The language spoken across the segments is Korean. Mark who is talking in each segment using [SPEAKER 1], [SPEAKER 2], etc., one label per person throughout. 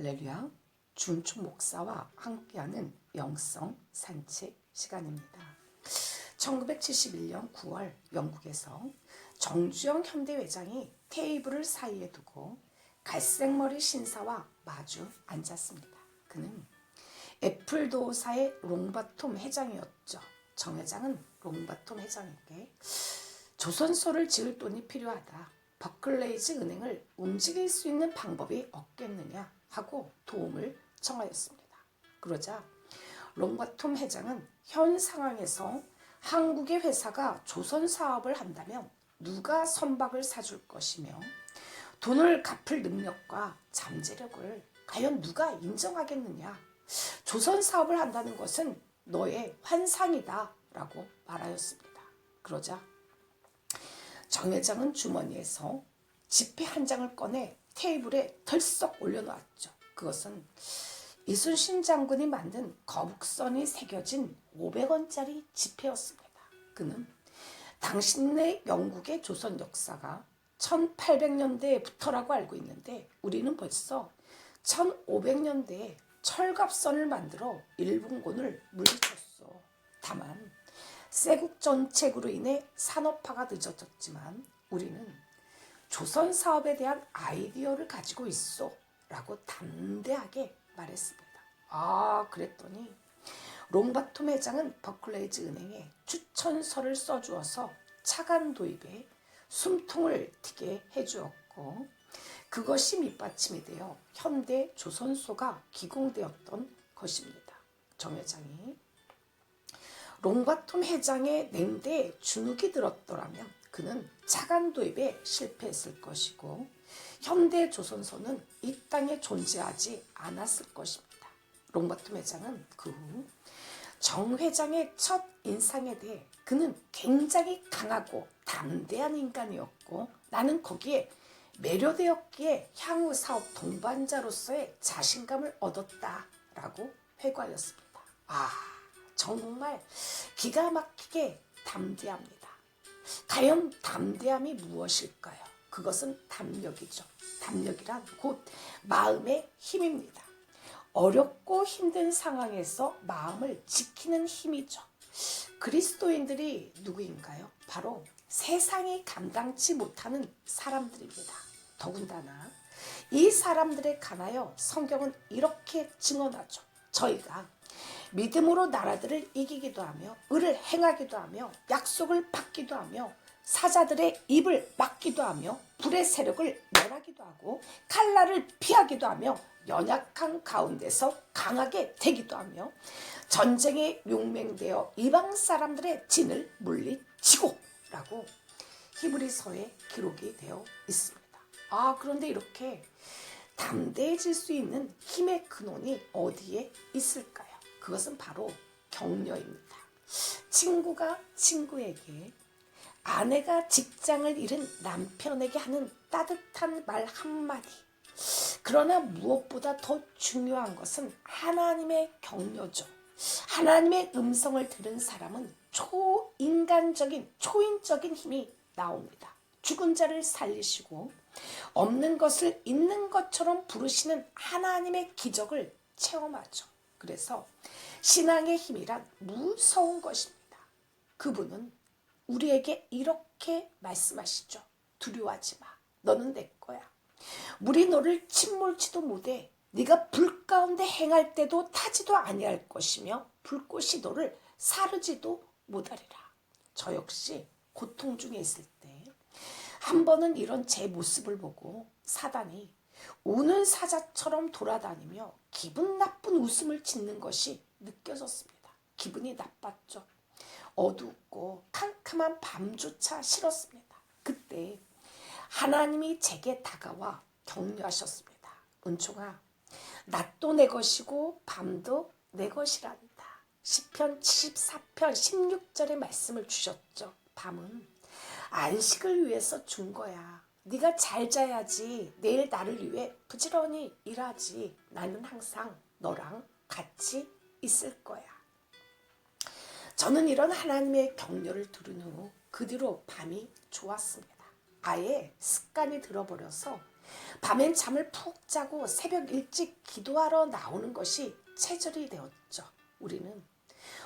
[SPEAKER 1] 할렐루야, 준총 목사와 함께하는 영성 산책 시간입니다. 1971년 9월 영국에서 정주영 현대회장이 테이블을 사이에 두고 갈색머리 신사와 마주 앉았습니다. 그는 애플도어사의 롱바톰 회장이었죠. 정 회장은 롱바톰 회장에게 조선소를 지을 돈이 필요하다. 버클레이즈 은행을 움직일 수 있는 방법이 없겠느냐 하고 도움을 청하였습니다. 그러자 롱바톰 회장은 현 상황에서 한국의 회사가 조선 사업을 한다면 누가 선박을 사줄 것이며 돈을 갚을 능력과 잠재력을 과연 누가 인정하겠느냐. 조선 사업을 한다는 것은 너의 환상이다 라고 말하였습니다. 그러자 정 회장은 주머니에서 지폐 한 장을 꺼내 테이블에 덜썩 올려놓았죠. 그것은 이순신 장군이 만든 거북선이 새겨진 500원짜리 지폐였습니다. 그는 당신네 영국의 조선 역사가 1800년대부터라고 알고 있는데 우리는 벌써 1500년대에 철갑선을 만들어 일본군을 물리쳤어. 다만 세국 정책으로 인해 산업화가 늦어졌지만 우리는 조선 사업에 대한 아이디어를 가지고 있어 라고 담대하게 말했습니다. 그랬더니 롱바톰 회장은 버클레이즈 은행에 추천서를 써주어서 차관 도입에 숨통을 트게 해주었고 그것이 밑받침이 되어 현대 조선소가 기공되었던 것입니다. 정 회장이 롱바톰 회장의 냉대에 주눅이 들었더라면 그는 차관 도입에 실패했을 것이고 현대 조선소는 이 땅에 존재하지 않았을 것입니다. 롱바톰 회장은 그 후 정 회장의 첫 인상에 대해 그는 굉장히 강하고 담대한 인간이었고 나는 거기에 매료되었기에 향후 사업 동반자로서의 자신감을 얻었다라고 회고하였습니다. 정말 기가 막히게 담대합니다. 과연 담대함이 무엇일까요? 그것은 담력이죠. 담력이란 곧 마음의 힘입니다. 어렵고 힘든 상황에서 마음을 지키는 힘이죠. 그리스도인들이 누구인가요? 바로 세상이 감당치 못하는 사람들입니다. 더군다나 이 사람들에 관하여 성경은 이렇게 증언하죠. 저희가 믿음으로 나라들을 이기기도 하며 의를 행하기도 하며 약속을 받기도 하며 사자들의 입을 막기도 하며 불의 세력을 멸하기도 하고 칼날을 피하기도 하며 연약한 가운데서 강하게 되기도 하며 전쟁에 용맹되어 이방 사람들의 진을 물리치고 라고 히브리서에 기록이 되어 있습니다. 그런데 이렇게 담대해질 수 있는 힘의 근원이 어디에 있을까요? 그것은 바로 격려입니다. 친구가 친구에게, 아내가 직장을 잃은 남편에게 하는 따뜻한 말 한마디. 그러나 무엇보다 더 중요한 것은 하나님의 격려죠. 하나님의 음성을 들은 사람은 초인간적인, 초인적인 힘이 나옵니다. 죽은 자를 살리시고 없는 것을 있는 것처럼 부르시는 하나님의 기적을 체험하죠. 그래서 신앙의 힘이란 무서운 것입니다. 그분은 우리에게 이렇게 말씀하시죠. 두려워하지 마. 너는 내 거야. 물이 너를 침몰치도 못해. 네가 불 가운데 행할 때도 타지도 아니할 것이며 불꽃이 너를 사르지도 못하리라. 저 역시 고통 중에 있을 때 한 번은 이런 제 모습을 보고 사단이 우는 사자처럼 돌아다니며 기분 나쁜 웃음을 짓는 것이 느껴졌습니다. 기분이 나빴죠. 어둡고 캄캄한 밤조차 싫었습니다. 그때 하나님이 제게 다가와 격려하셨습니다. 은총아, 낮도 내 것이고 밤도 내 것이란다. 시편 74편 16절의 말씀을 주셨죠. 밤은 안식을 위해서 준 거야. 네가 잘 자야지. 내일 나를 위해 부지런히 일하지. 나는 항상 너랑 같이 있을 거야. 저는 이런 하나님의 격려를 들은 후 그 뒤로 밤이 좋았습니다. 아예 습관이 들어버려서 밤엔 잠을 푹 자고 새벽 일찍 기도하러 나오는 것이 체질이 되었죠. 우리는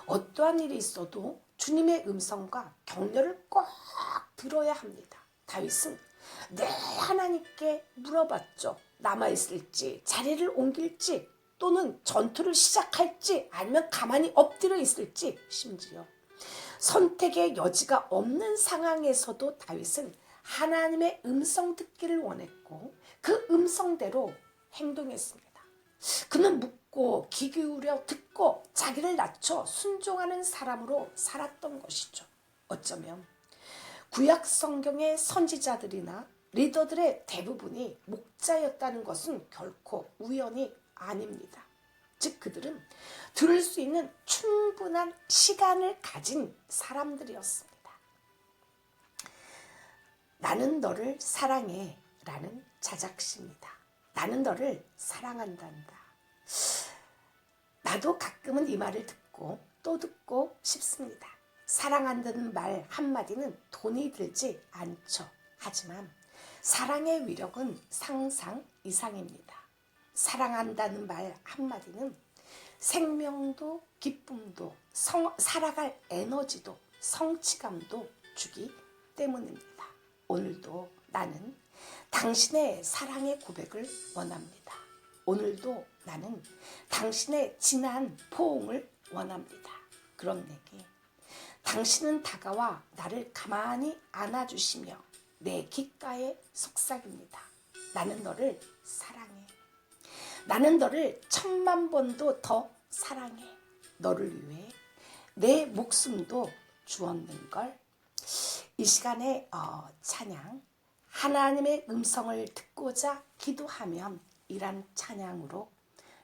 [SPEAKER 1] 어떠한 일이 있어도 주님의 음성과 격려를 꼭 들어야 합니다. 다윗은 늘 하나님께 물어봤죠. 남아있을지, 자리를 옮길지, 또는 전투를 시작할지, 아니면 가만히 엎드려 있을지, 심지어 선택의 여지가 없는 상황에서도 다윗은 하나님의 음성 듣기를 원했고 그 음성대로 행동했습니다. 그는 묻고 귀 기울여 듣고 자기를 낮춰 순종하는 사람으로 살았던 것이죠. 어쩌면 구약 성경의 선지자들이나 리더들의 대부분이 목자였다는 것은 결코 우연이 아닙니다. 즉 그들은 들을 수 있는 충분한 시간을 가진 사람들이었습니다. 나는 너를 사랑해 라는 자작시입니다. 나는 너를 사랑한단다. 나도 가끔은 이 말을 듣고 또 듣고 싶습니다. 사랑한다는 말 한마디는 돈이 들지 않죠. 하지만 사랑의 위력은 상상 이상입니다. 사랑한다는 말 한마디는 생명도 기쁨도 살아갈 에너지도 성취감도 주기 때문입니다. 오늘도 나는 당신의 사랑의 고백을 원합니다. 오늘도 나는 당신의 진한 포옹을 원합니다. 그럼 내게 당신은 다가와 나를 가만히 안아주시며 내 귓가에 속삭입니다. 나는 너를 사랑해. 나는 너를 10,000,000번도 더 사랑해. 너를 위해 내 목숨도 주었는걸. 이 시간에 찬양, 하나님의 음성을 듣고자 기도하면 이란 찬양으로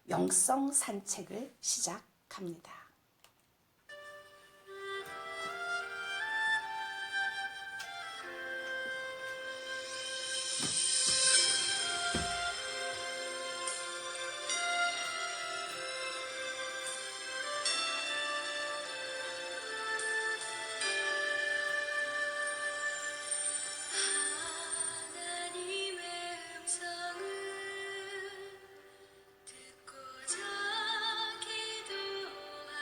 [SPEAKER 1] 영성 산책을 시작합니다.
[SPEAKER 2] 듣고자 기도하며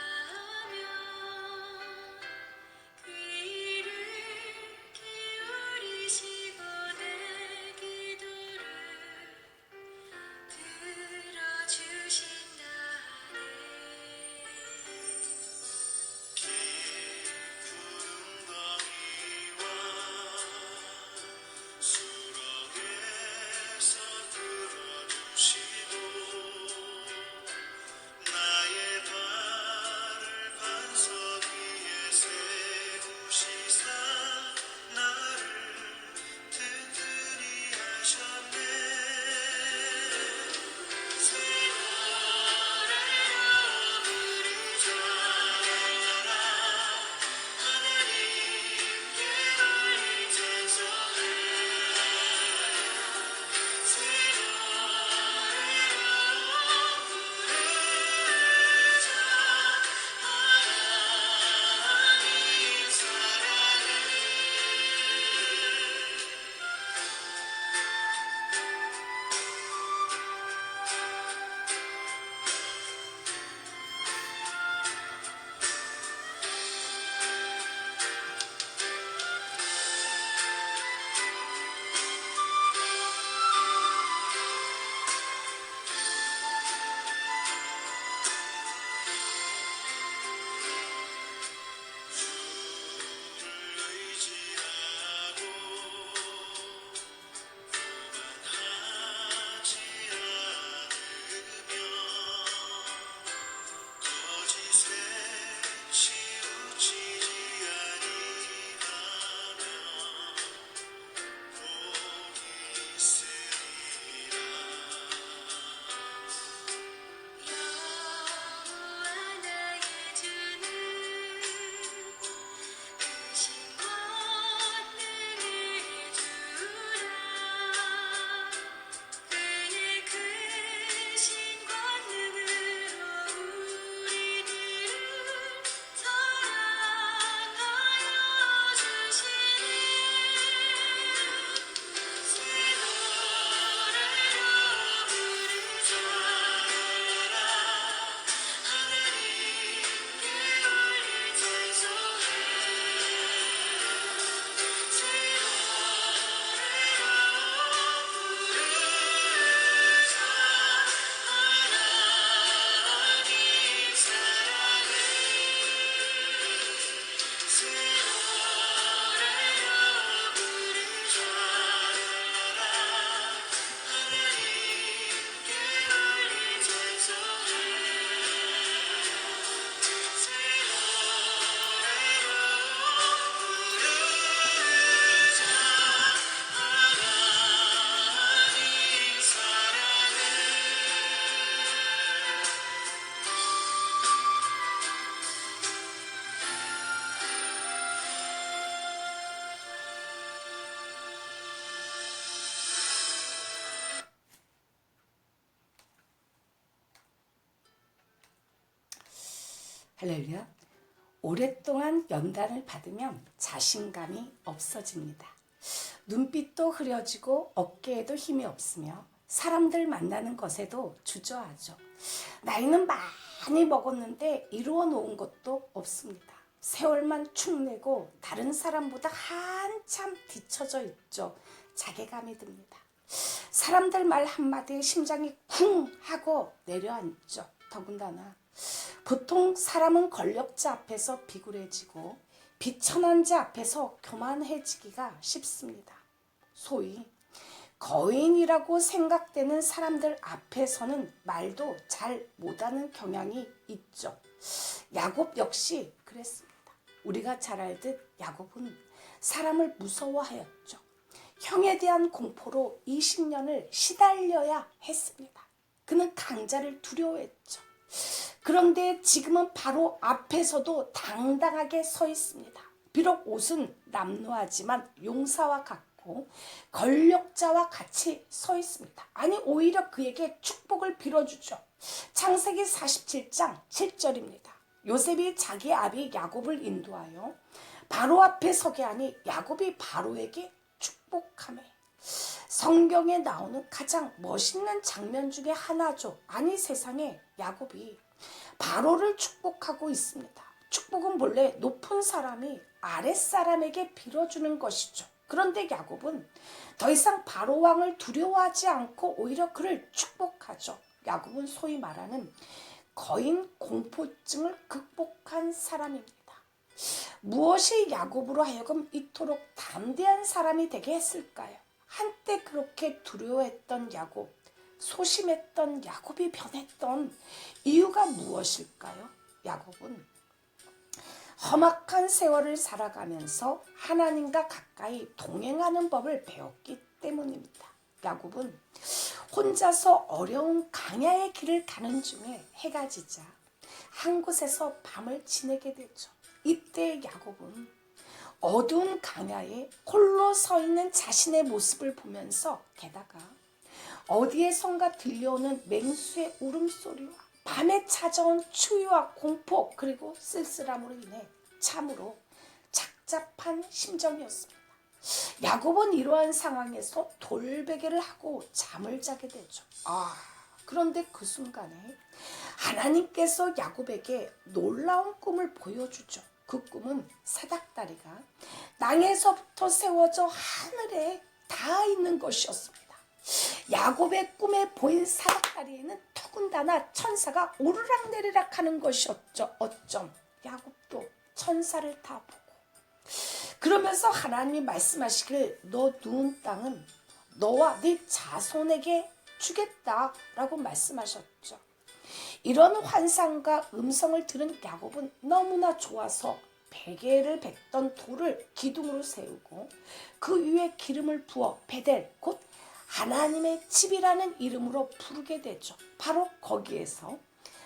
[SPEAKER 1] 할렐루야. 오랫동안 연단을 받으면 자신감이 없어집니다. 눈빛도 흐려지고 어깨에도 힘이 없으며 사람들 만나는 것에도 주저하죠. 나이는 많이 먹었는데 이루어 놓은 것도 없습니다. 세월만 축내고 다른 사람보다 한참 뒤처져 있죠. 자괴감이 듭니다. 사람들 말 한마디에 심장이 쿵 하고 내려앉죠. 더군다나 보통 사람은 권력자 앞에서 비굴해지고 비천한 자 앞에서 교만해지기가 쉽습니다. 소위 거인이라고 생각되는 사람들 앞에서는 말도 잘 못하는 경향이 있죠. 야곱 역시 그랬습니다. 우리가 잘 알듯 야곱은 사람을 무서워하였죠. 형에 대한 공포로 20년을 시달려야 했습니다. 그는 강자를 두려워했죠. 그런데 지금은 바로 앞에서도 당당하게 서 있습니다. 비록 옷은 남루하지만 용사와 같고 권력자와 같이 서 있습니다. 아니 오히려 그에게 축복을 빌어주죠. 창세기 47장 7절입니다. 요셉이 자기 아비 야곱을 인도하여 바로 앞에 서게 하니 야곱이 바로에게 축복하매. 성경에 나오는 가장 멋있는 장면 중에 하나죠. 아니 세상에 야곱이 바로를 축복하고 있습니다. 축복은 본래 높은 사람이 아랫사람에게 빌어주는 것이죠. 그런데 야곱은 더 이상 바로 왕을 두려워하지 않고 오히려 그를 축복하죠. 야곱은 소위 말하는 거인 공포증을 극복한 사람입니다. 무엇이 야곱으로 하여금 이토록 담대한 사람이 되게 했을까요? 한때 그렇게 두려워했던 야곱, 소심했던 야곱이 변했던 이유가 무엇일까요? 야곱은 험악한 세월을 살아가면서 하나님과 가까이 동행하는 법을 배웠기 때문입니다. 야곱은 혼자서 어려운 강야의 길을 가는 중에 해가 지자 한 곳에서 밤을 지내게 되죠. 이때 야곱은 어두운 강야에 홀로 서 있는 자신의 모습을 보면서 게다가 어디에선가 들려오는 맹수의 울음소리와 밤에 찾아온 추위와 공포 그리고 쓸쓸함으로 인해 참으로 착잡한 심정이었습니다. 야곱은 이러한 상황에서 돌베개를 하고 잠을 자게 되죠. 그런데 그 순간에 하나님께서 야곱에게 놀라운 꿈을 보여주죠. 그 꿈은 사닥다리가 땅에서부터 세워져 하늘에 닿아 있는 것이었습니다. 야곱의 꿈에 보인 사닥다리에는 더군다나 천사가 오르락내리락 하는 것이었죠. 어쩜 야곱도 천사를 다 보고 그러면서 하나님이 말씀하시길 너 누운 땅은 너와 네 자손에게 주겠다라고 말씀하셨죠. 이런 환상과 음성을 들은 야곱은 너무나 좋아서 베개를 뱉던 돌을 기둥으로 세우고 그 위에 기름을 부어 베델 곧 하나님의 집이라는 이름으로 부르게 되죠. 바로 거기에서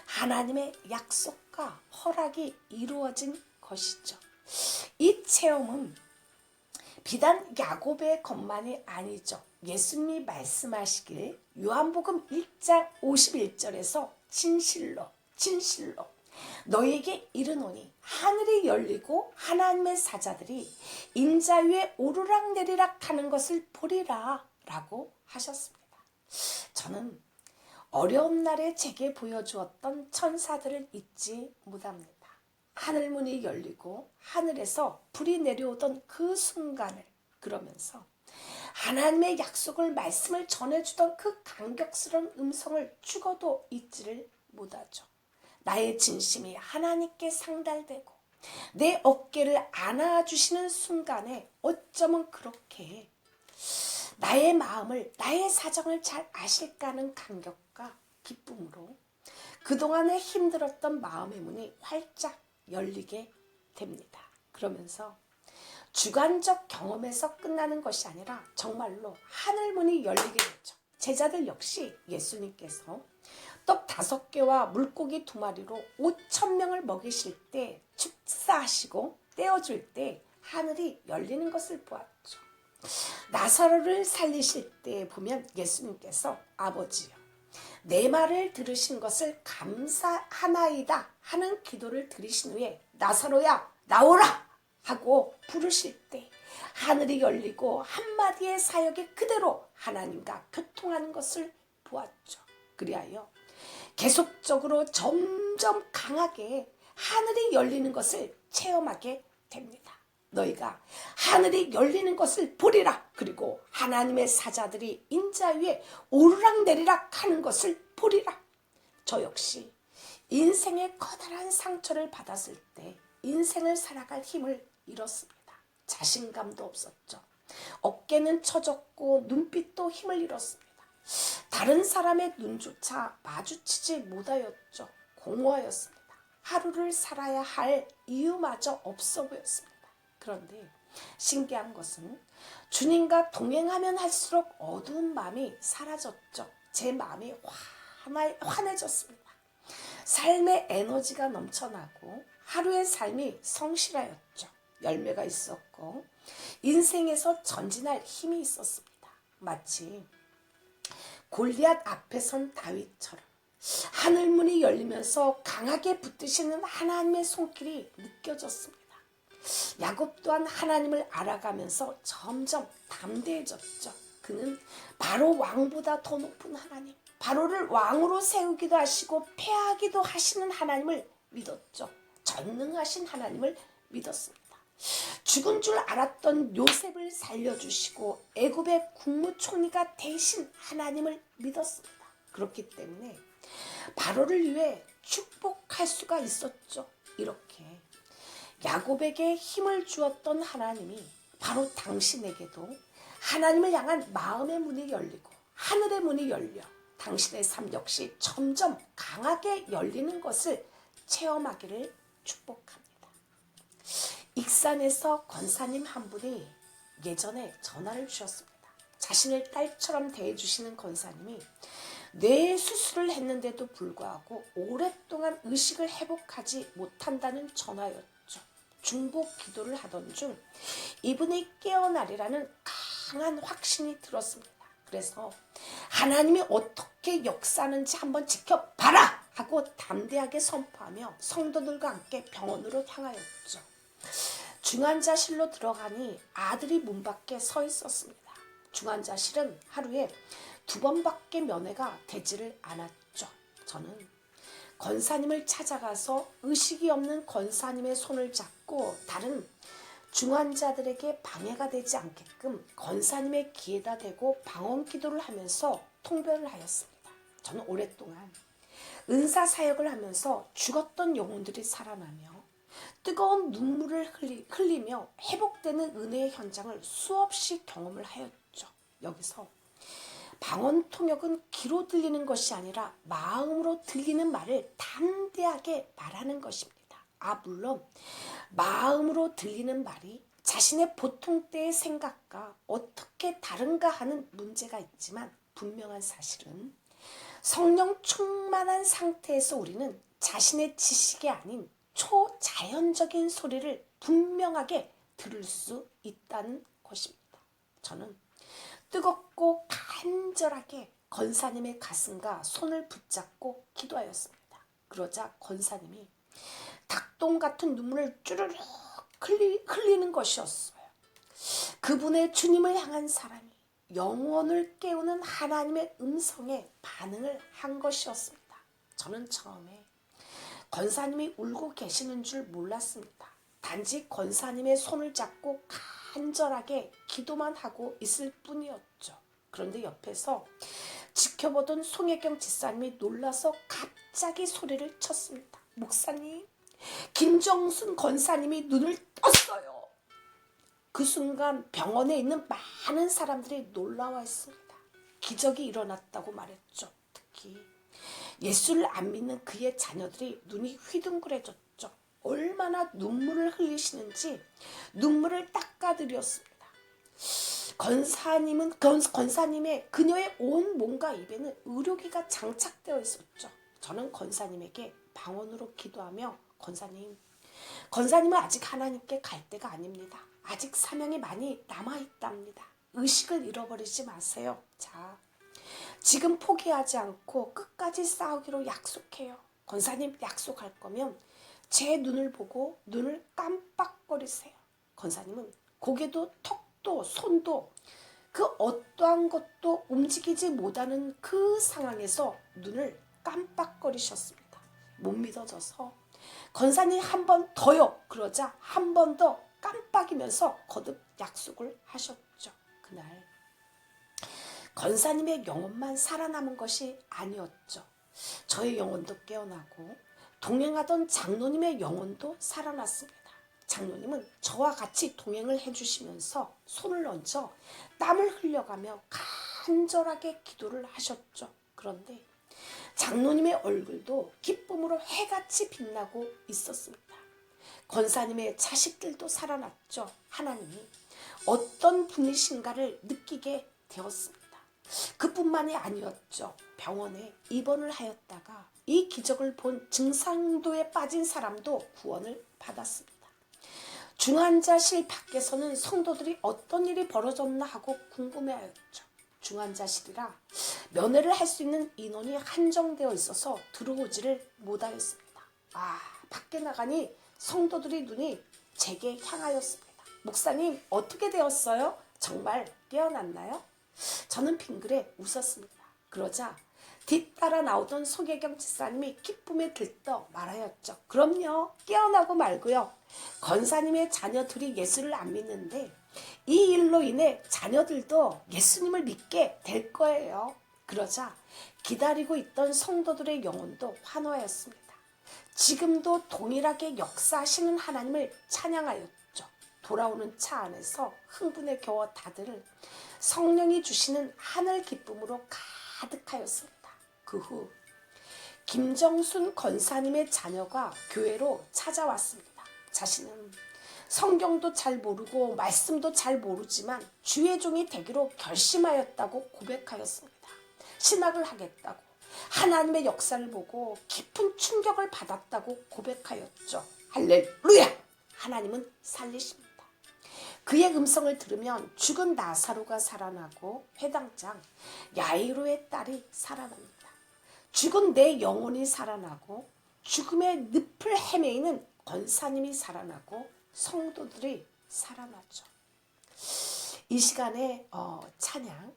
[SPEAKER 1] 하나님의 약속과 허락이 이루어진 것이죠. 이 체험은 비단 야곱의 것만이 아니죠. 예수님이 말씀하시길 요한복음 1장 51절에서 진실로 너희에게 이르노니 하늘이 열리고 하나님의 사자들이 인자 위에 오르락내리락 하는 것을 보리라 라고 하셨습니다. 저는 어려운 날에 제게 보여주었던 천사들을 잊지 못합니다. 하늘문이 열리고 하늘에서 불이 내려오던 그 순간을 그러면서 하나님의 약속을 말씀을 전해주던 그 감격스러운 음성을 죽어도 잊지를 못하죠. 나의 진심이 하나님께 상달되고 내 어깨를 안아주시는 순간에 어쩌면 그렇게 나의 마음을 나의 사정을 잘 아실까 하는 감격과 기쁨으로 그동안에 힘들었던 마음의 문이 활짝 열리게 됩니다. 그러면서 주관적 경험에서 끝나는 것이 아니라 정말로 하늘문이 열리게 되죠. 제자들 역시 예수님께서 떡 5개와 물고기 2마리로 5,000명을 먹이실 때 축사하시고 떼어줄 때 하늘이 열리는 것을 보았죠. 나사로를 살리실 때 보면 예수님께서 아버지여 내 말을 들으신 것을 감사하나이다 하는 기도를 드리신 후에 나사로야 나오라 하고 부르실 때 하늘이 열리고 한마디의 사역이 그대로 하나님과 교통하는 것을 보았죠. 그리하여 계속적으로 점점 강하게 하늘이 열리는 것을 체험하게 됩니다. 너희가 하늘이 열리는 것을 보리라. 그리고 하나님의 사자들이 인자 위에 오르락내리락 하는 것을 보리라. 저 역시 인생의 커다란 상처를 받았을 때 인생을 살아갈 힘을 잃었습니다. 자신감도 없었죠. 어깨는 처졌고 눈빛도 힘을 잃었습니다. 다른 사람의 눈조차 마주치지 못하였죠. 공허하였습니다. 하루를 살아야 할 이유마저 없어 보였습니다. 그런데 신기한 것은 주님과 동행하면 할수록 어두운 마음이 사라졌죠. 제 마음이 환해졌습니다. 삶의 에너지가 넘쳐나고 하루의 삶이 성실하였죠. 열매가 있었고 인생에서 전진할 힘이 있었습니다. 마치 골리앗 앞에 선 다윗처럼 하늘문이 열리면서 강하게 붙드시는 하나님의 손길이 느껴졌습니다. 야곱 또한 하나님을 알아가면서 점점 담대해졌죠. 그는 바로 왕보다 더 높은 하나님, 바로를 왕으로 세우기도 하시고 패하기도 하시는 하나님을 믿었죠. 전능하신 하나님을 믿었습니다. 죽은 줄 알았던 요셉을 살려주시고 애굽의 국무총리가 되신 하나님을 믿었습니다. 그렇기 때문에 바로를 위해 축복할 수가 있었죠. 이렇게 야곱에게 힘을 주었던 하나님이 바로 당신에게도 하나님을 향한 마음의 문이 열리고 하늘의 문이 열려 당신의 삶 역시 점점 강하게 열리는 것을 체험하기를 축복합니다. 익산에서 권사님 한 분이 예전에 전화를 주셨습니다. 자신을 딸처럼 대해주시는 권사님이 뇌 수술을 했는데도 불구하고 오랫동안 의식을 회복하지 못한다는 전화였죠. 중복 기도를 하던 중 이분이 깨어나리라는 강한 확신이 들었습니다. 그래서 하나님이 어떻게 역사하는지 한번 지켜봐라 하고 담대하게 선포하며 성도들과 함께 병원으로 향하였죠. 중환자실로 들어가니 아들이 문 밖에 서 있었습니다. 중환자실은 하루에 2번밖에 면회가 되지를 않았죠. 저는 권사님을 찾아가서 의식이 없는 권사님의 손을 잡고 다른 중환자들에게 방해가 되지 않게끔 권사님의 귀에다 대고 방언 기도를 하면서 통별을 하였습니다. 저는 오랫동안 은사 사역을 하면서 죽었던 영혼들이 살아나며 뜨거운 눈물을 흘리며 회복되는 은혜의 현장을 수없이 경험을 하였죠. 여기서 방언 통역은 귀로 들리는 것이 아니라 마음으로 들리는 말을 담대하게 말하는 것입니다. 물론 마음으로 들리는 말이 자신의 보통 때의 생각과 어떻게 다른가 하는 문제가 있지만 분명한 사실은 성령 충만한 상태에서 우리는 자신의 지식이 아닌 초자연적인 소리를 분명하게 들을 수 있다는 것입니다. 저는 뜨겁고 간절하게 권사님의 가슴과 손을 붙잡고 기도하였습니다. 그러자 권사님이 닭똥 같은 눈물을 쭈르륵 흘리는 것이었어요. 그분의 주님을 향한 사람이 영혼을 깨우는 하나님의 음성에 반응을 한 것이었습니다. 저는 처음에 권사님이 울고 계시는 줄 몰랐습니다. 단지 권사님의 손을 잡고 간절하게 기도만 하고 있을 뿐이었죠. 그런데 옆에서 지켜보던 송혜경 집사님이 놀라서 갑자기 소리를 쳤습니다. 목사님, 김정순 권사님이 눈을 떴어요. 그 순간 병원에 있는 많은 사람들이 놀라워 했습니다. 기적이 일어났다고 말했죠. 특히 예수를 안 믿는 그의 자녀들이 눈이 휘둥그레졌죠. 얼마나 눈물을 흘리시는지 눈물을 닦아드렸습니다. 권사님의 그녀의 온 몸과 입에는 의료기가 장착되어 있었죠. 저는 권사님에게 방언으로 기도하며 권사님은 아직 하나님께 갈 때가 아닙니다. 아직 사명이 많이 남아있답니다. 의식을 잃어버리지 마세요. 자, 지금 포기하지 않고 끝까지 싸우기로 약속해요. 권사님, 약속할 거면 제 눈을 보고 눈을 깜빡거리세요. 권사님은 고개도 턱도 손도 그 어떠한 것도 움직이지 못하는 그 상황에서 눈을 깜빡거리셨습니다. 못 믿어져서 권사님 한 번 더요. 그러자 한 번 더 깜빡이면서 거듭 약속을 하셨죠. 그날 권사님의 영혼만 살아남은 것이 아니었죠. 저의 영혼도 깨어나고 동행하던 장로님의 영혼도 살아났습니다. 장로님은 저와 같이 동행을 해주시면서 손을 얹어 땀을 흘려가며 간절하게 기도를 하셨죠. 그런데 장로님의 얼굴도 기쁨으로 해같이 빛나고 있었습니다. 권사님의 자식들도 살아났죠. 하나님이 어떤 분이신가를 느끼게 되었습니다. 그뿐만이 아니었죠. 병원에 입원을 하였다가 이 기적을 본 증상도에 빠진 사람도 구원을 받았습니다. 중환자실 밖에서는 성도들이 어떤 일이 벌어졌나 하고 궁금해하였죠. 중환자실이라 면회를 할 수 있는 인원이 한정되어 있어서 들어오지를 못하였습니다. 밖에 나가니 성도들이 눈이 제게 향하였습니다. 목사님, 어떻게 되었어요? 정말 깨어났나요? 저는 빙그레 웃었습니다. 그러자 뒤따라 나오던 소개경 집사님이 기쁨에 들떠 말하였죠. 그럼요, 깨어나고 말고요. 권사님의 자녀들이 예수를 안 믿는데 이 일로 인해 자녀들도 예수님을 믿게 될 거예요. 그러자 기다리고 있던 성도들의 영혼도 환호하였습니다. 지금도 동일하게 역사하시는 하나님을 찬양하였죠. 돌아오는 차 안에서 흥분에 겨워 다들 성령이 주시는 하늘 기쁨으로 가득하였습니다. 그 후 김정순 권사님의 자녀가 교회로 찾아왔습니다. 자신은 성경도 잘 모르고 말씀도 잘 모르지만 주의 종이 되기로 결심하였다고 고백하였습니다. 신학을 하겠다고 하나님의 역사를 보고 깊은 충격을 받았다고 고백하였죠. 할렐루야! 하나님은 살리십니다. 그의 음성을 들으면 죽은 나사로가 살아나고 회당장 야이로의 딸이 살아납니다. 죽은 내 영혼이 살아나고 죽음의 늪을 헤매이는 권사님이 살아나고 성도들이 살아나죠. 이 시간에 찬양,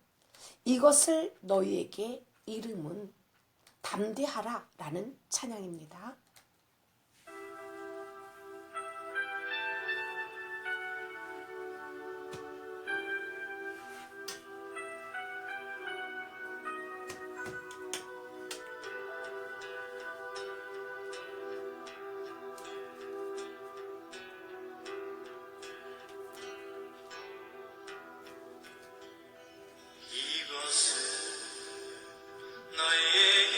[SPEAKER 1] 이것을 너희에게 이름은 담대하라 라는 찬양입니다.
[SPEAKER 2] 너희에게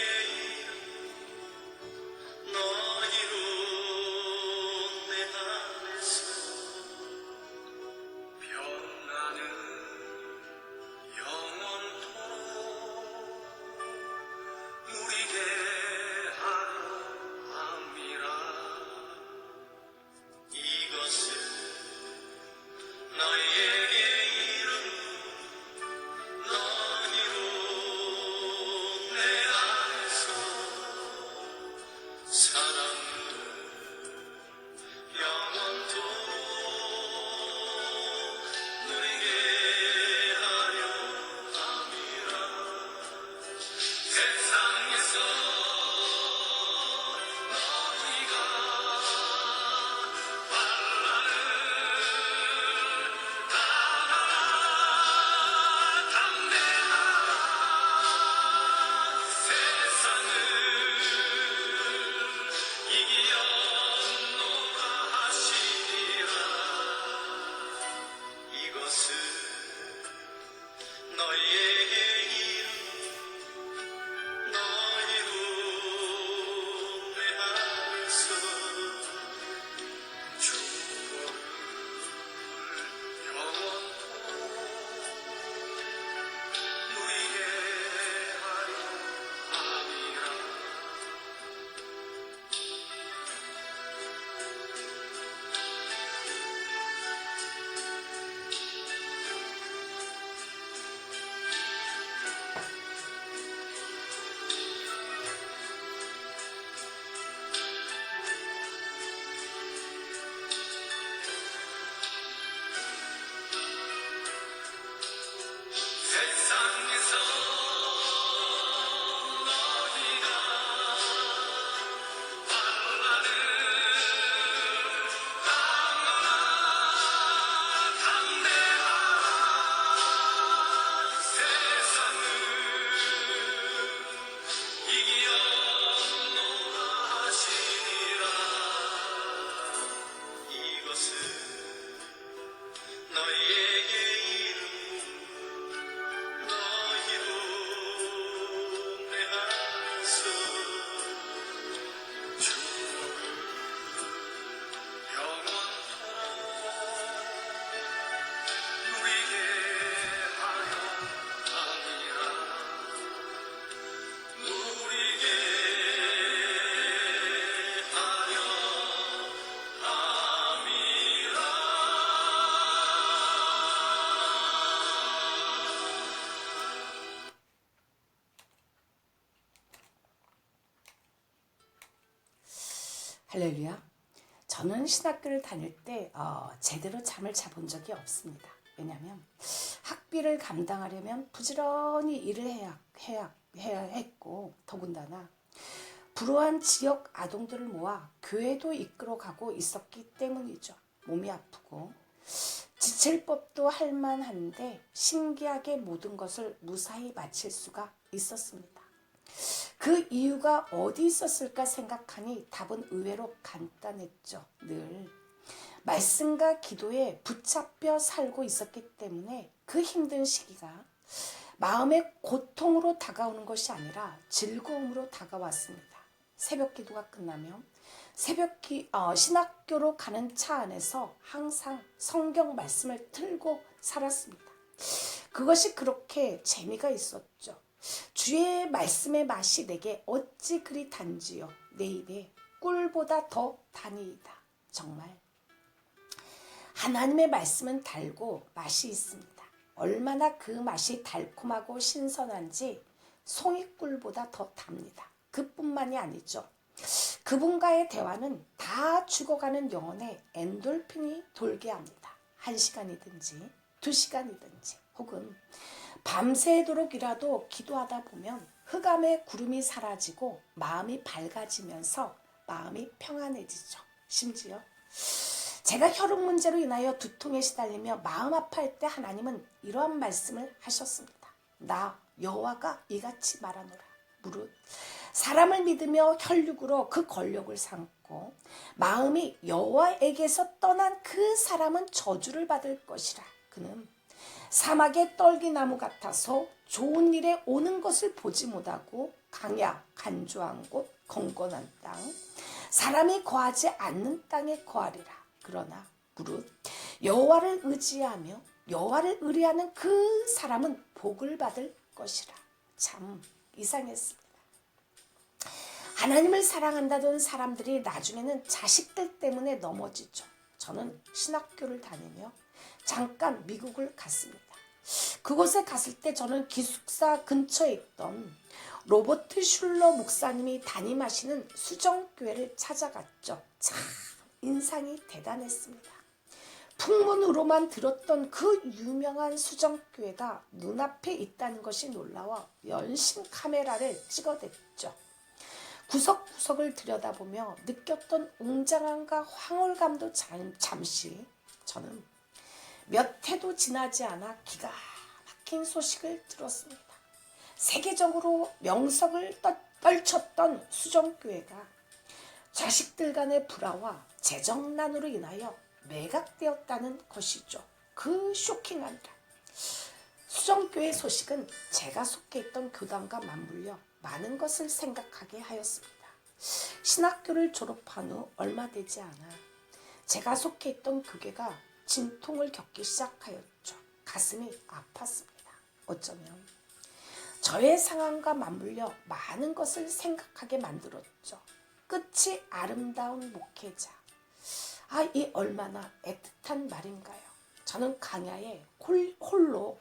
[SPEAKER 1] 할렐루야. 저는 신학교를 다닐 때 제대로 잠을 자본 적이 없습니다. 왜냐하면 학비를 감당하려면 부지런히 일을 해야 했고, 더군다나 불우한 지역 아동들을 모아 교회도 이끌어가고 있었기 때문이죠. 몸이 아프고 지칠 법도 할 만한데 신기하게 모든 것을 무사히 마칠 수가 있었습니다. 그 이유가 어디 있었을까 생각하니 답은 의외로 간단했죠. 늘 말씀과 기도에 붙잡혀 살고 있었기 때문에 그 힘든 시기가 마음의 고통으로 다가오는 것이 아니라 즐거움으로 다가왔습니다. 새벽 기도가 끝나면 신학교로 가는 차 안에서 항상 성경 말씀을 틀고 살았습니다. 그것이 그렇게 재미가 있었죠. 주의 말씀의 맛이 내게 어찌 그리 단지요. 내 입에 꿀보다 더 다니이다. 정말 하나님의 말씀은 달고 맛이 있습니다. 얼마나 그 맛이 달콤하고 신선한지 송이꿀보다 더 답니다. 그뿐만이 아니죠. 그분과의 대화는 다 죽어가는 영혼의 엔돌핀이 돌게 합니다. 1시간이든지 2시간이든지 혹은 밤새도록이라도 기도하다 보면 흑암의 구름이 사라지고 마음이 밝아지면서 마음이 평안해지죠. 심지어 제가 혈육 문제로 인하여 두통에 시달리며 마음 아파할 때 하나님은 이러한 말씀을 하셨습니다. 나 여호와가 이같이 말하노라. 무릇 사람을 믿으며 혈육으로 그 권력을 삼고 마음이 여호와에게서 떠난 그 사람은 저주를 받을 것이라. 그는 사막의 떨기나무 같아서 좋은 일에 오는 것을 보지 못하고 강야 간조한 곳 건건한 땅 사람이 거하지 않는 땅에 거하리라. 그러나 무릇 여호와를 의지하며 여호와를 의뢰하는 그 사람은 복을 받을 것이라. 참 이상했습니다. 하나님을 사랑한다던 사람들이 나중에는 자식들 때문에 넘어지죠. 저는 신학교를 다니며 잠깐 미국을 갔습니다. 그곳에 갔을 때 저는 기숙사 근처에 있던 로버트 슐러 목사님이 담임하시는 수정교회를 찾아갔죠. 참 인상이 대단했습니다. 풍문으로만 들었던 그 유명한 수정교회가 눈앞에 있다는 것이 놀라워 연신 카메라를 찍어댔죠. 구석구석을 들여다보며 느꼈던 웅장함과 황홀감도 잠시 저는 몇 해도 지나지 않아 기가 막힌 소식을 들었습니다. 세계적으로 명성을 떨쳤던 수정교회가 자식들 간의 불화와 재정난으로 인하여 매각되었다는 것이죠. 그 쇼킹한다. 수정교회 소식은 제가 속해 있던 교단과 맞물려 많은 것을 생각하게 하였습니다. 신학교를 졸업한 후 얼마 되지 않아 제가 속해 있던 교회가 진통을 겪기 시작하였죠. 가슴이 아팠습니다. 어쩌면 저의 상황과 맞물려 많은 것을 생각하게 만들었죠. 끝이 아름다운 목회자. 이 얼마나 애틋한 말인가요. 저는 강야에 홀로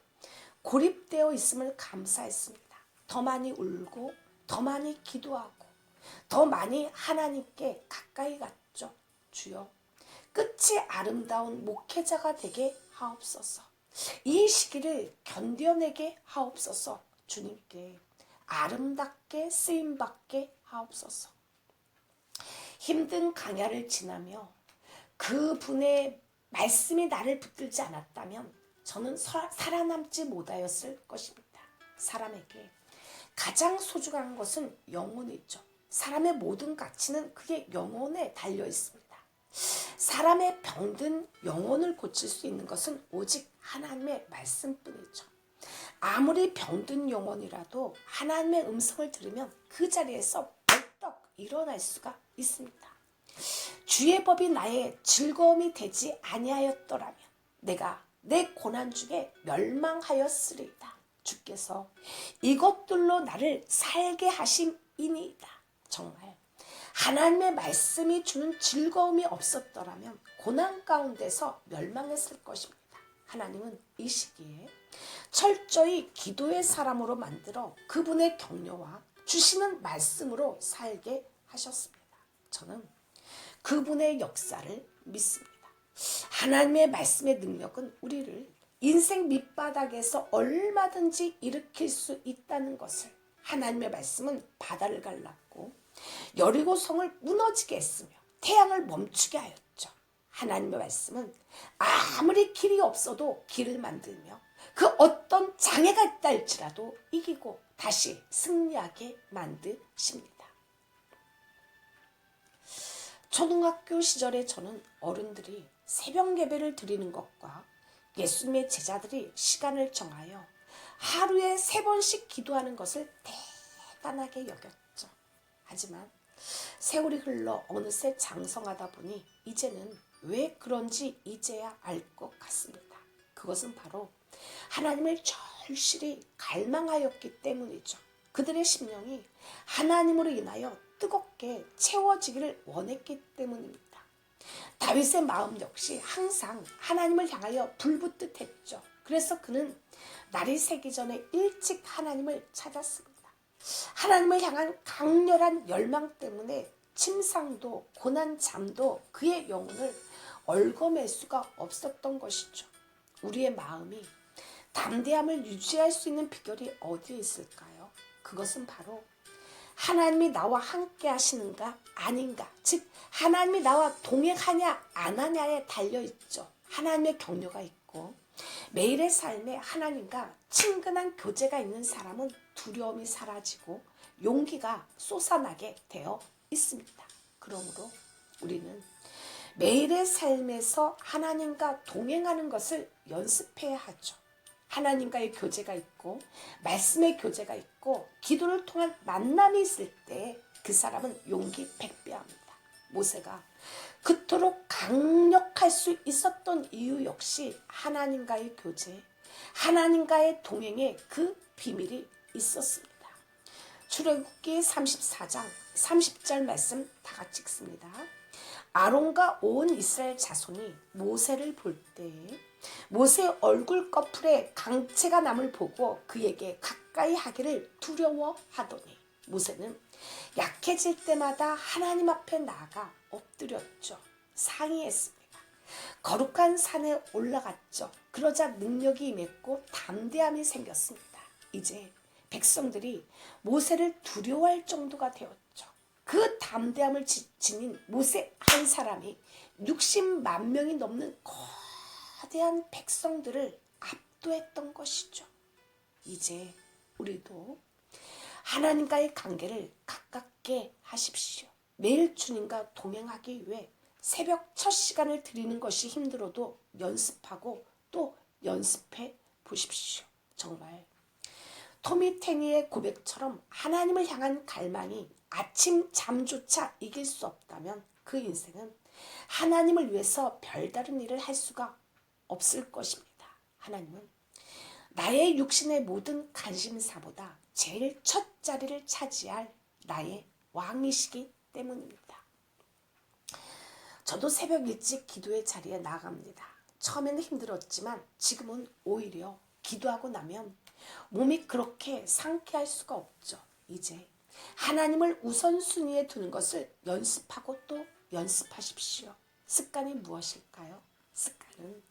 [SPEAKER 1] 고립되어 있음을 감사했습니다. 더 많이 울고 더 많이 기도하고 더 많이 하나님께 가까이 갔죠. 주여 끝이 아름다운 목회자가 되게 하옵소서. 이 시기를 견뎌내게 하옵소서. 주님께 아름답게 쓰임받게 하옵소서. 힘든 강야를 지나며 그분의 말씀이 나를 붙들지 않았다면 저는 살아남지 못하였을 것입니다. 사람에게 가장 소중한 것은 영혼이죠. 사람의 모든 가치는 그의 영혼에 달려 있습니다. 사람의 병든 영혼을 고칠 수 있는 것은 오직 하나님의 말씀뿐이죠. 아무리 병든 영혼이라도 하나님의 음성을 들으면 그 자리에서 벌떡 일어날 수가 있습니다. 주의 법이 나의 즐거움이 되지 아니하였더라면 내가 내 고난 중에 멸망하였으리이다. 주께서 이것들로 나를 살게 하심이니이다. 정말 하나님의 말씀이 주는 즐거움이 없었더라면 고난 가운데서 멸망했을 것입니다. 하나님은 이 시기에 철저히 기도의 사람으로 만들어 그분의 격려와 주시는 말씀으로 살게 하셨습니다. 저는 그분의 역사를 믿습니다. 하나님의 말씀의 능력은 우리를 인생 밑바닥에서 얼마든지 일으킬 수 있다는 것을, 하나님의 말씀은 바다를 갈랐고 여리고 성을 무너지게 했으며 태양을 멈추게 하였죠. 하나님의 말씀은 아무리 길이 없어도 길을 만들며 그 어떤 장애가 있다 할지라도 이기고 다시 승리하게 만드십니다. 초등학교 시절에 저는 어른들이 새벽 예배를 드리는 것과 예수님의 제자들이 시간을 정하여 하루에 3번씩 기도하는 것을 대단하게 여겼죠. 하지만 세월이 흘러 어느새 장성하다 보니 이제는 왜 그런지 이제야 알 것 같습니다. 그것은 바로 하나님을 절실히 갈망하였기 때문이죠. 그들의 심령이 하나님으로 인하여 뜨겁게 채워지기를 원했기 때문입니다. 다윗의 마음 역시 항상 하나님을 향하여 불붙듯 했죠. 그래서 그는 날이 새기 전에 일찍 하나님을 찾았습니다. 하나님을 향한 강렬한 열망 때문에 침상도 고난 잠도 그의 영혼을 얽어맬 수가 없었던 것이죠. 우리의 마음이 담대함을 유지할 수 있는 비결이 어디에 있을까요? 그것은 바로 하나님이 나와 함께 하시는가 아닌가, 즉 하나님이 나와 동행하냐 안 하냐에 달려있죠. 하나님의 격려가 있고 매일의 삶에 하나님과 친근한 교제가 있는 사람은 두려움이 사라지고 용기가 솟아나게 되어 있습니다. 그러므로 우리는 매일의 삶에서 하나님과 동행하는 것을 연습해야 하죠. 하나님과의 교제가 있고 말씀의 교제가 있고 기도를 통한 만남이 있을 때 그 사람은 용기 100배합니다. 모세가 그토록 강력할 수 있었던 이유 역시 하나님과의 교제, 하나님과의 동행에 그 비밀이 있었습니다. 출애굽기 34장 30절 말씀 다 같이 읽습니다. 아론과 온 이스라엘 자손이 모세를 볼 때에 모세의 얼굴 꺼풀에 강체가 남을 보고 그에게 가까이 하기를 두려워하더니 모세는 약해질 때마다 하나님 앞에 나아가 엎드렸죠. 상의했습니다. 거룩한 산에 올라갔죠. 그러자 능력이 임했고 담대함이 생겼습니다. 이제 백성들이 모세를 두려워할 정도가 되었죠. 그 담대함을 지닌 모세 한 사람이 60만 명이 넘는 거대한 백성들을 압도했던 것이죠. 이제 우리도 하나님과의 관계를 가깝게 하십시오. 매일 주님과 동행하기 위해 새벽 첫 시간을 드리는 것이 힘들어도 연습하고 또 연습해 보십시오. 정말 토미 테니의 고백처럼 하나님을 향한 갈망이 아침 잠조차 이길 수 없다면 그 인생은 하나님을 위해서 별다른 일을 할 수가 없을 것입니다. 하나님은 나의 육신의 모든 관심사보다 제일 첫 자리를 차지할 나의 왕이시기 때문입니다. 저도 새벽 일찍 기도의 자리에 나아갑니다. 처음에는 힘들었지만 지금은 오히려 기도하고 나면 몸이 그렇게 상쾌할 수가 없죠. 이제 하나님을 우선순위에 두는 것을 연습하고 또 연습하십시오. 습관이 무엇일까요? 습관은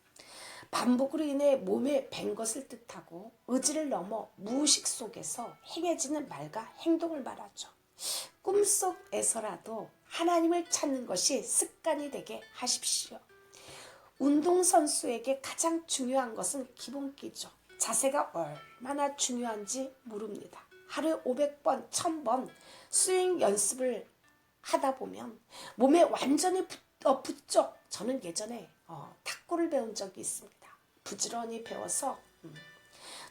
[SPEAKER 1] 반복으로 인해 몸에 밴 것을 뜻하고 의지를 넘어 무의식 속에서 행해지는 말과 행동을 말하죠. 꿈속에서라도 하나님을 찾는 것이 습관이 되게 하십시오. 운동선수에게 가장 중요한 것은 기본기죠. 자세가 얼마나 중요한지 모릅니다. 하루에 500번, 1000번 스윙 연습을 하다 보면 몸에 완전히 붙죠. 저는 예전에 탁구를 배운 적이 있습니다. 부지런히 배워서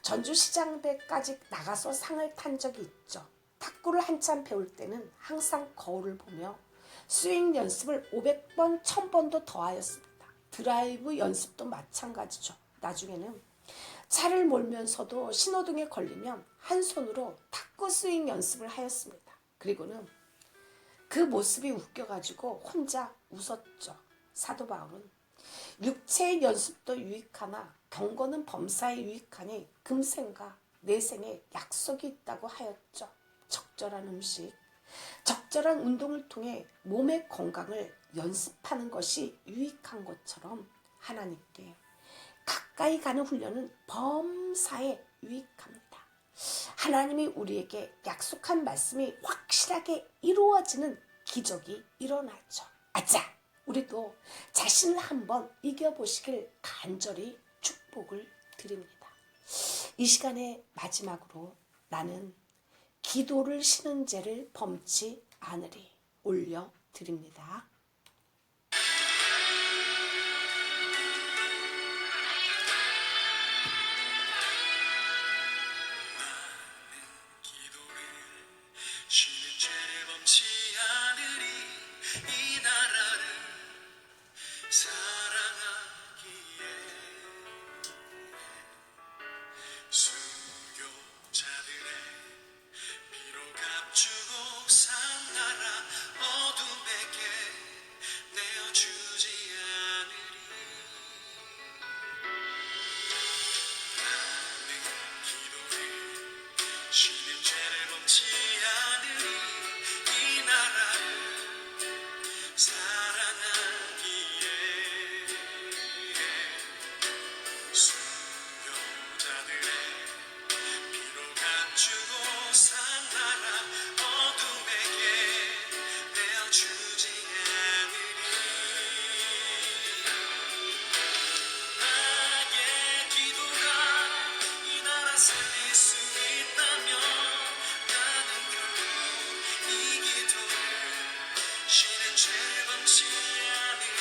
[SPEAKER 1] 전주시장대까지 나가서 상을 탄 적이 있죠. 탁구를 한참 배울 때는 항상 거울을 보며 스윙 연습을 500번, 1000번도 더 하였습니다. 드라이브 연습도 마찬가지죠. 나중에는 차를 몰면서도 신호등에 걸리면 한 손으로 탁구 스윙 연습을 하였습니다. 그리고는 그 모습이 웃겨가지고 혼자 웃었죠. 사도 바울은 육체의 연습도 유익하나 경건은 범사에 유익하니 금생과 내생에 약속이 있다고 하였죠. 적절한 음식, 적절한 운동을 통해 몸의 건강을 연습하는 것이 유익한 것처럼 하나님께 가까이 가는 훈련은 범사에 유익합니다. 하나님이 우리에게 약속한 말씀이 확실하게 이루어지는 기적이 일어나죠. 아자! 우리도 자신을 한번 이겨보시길 간절히 축복을 드립니다. 이 시간의 마지막으로 나는 기도를 쉬는 죄를 범치 않으리 올려드립니다.
[SPEAKER 2] 쉬는 죄를 범치 않으리 이 나라를 사랑하기에 순교자들의 피로 값주고 산 나라 어둠에게 내어주지 않으리 나는 기도해 쉬는 죄를 범치 않으리 이 나라를 사랑하기에 순교자들의 피로 값주고 산 나라 어둠에게 내어주지 않으리 나의 기도가 이 나라 살릴 수 있다면 나는 결국 이 기도를 쉬는 죄를 범치 않으리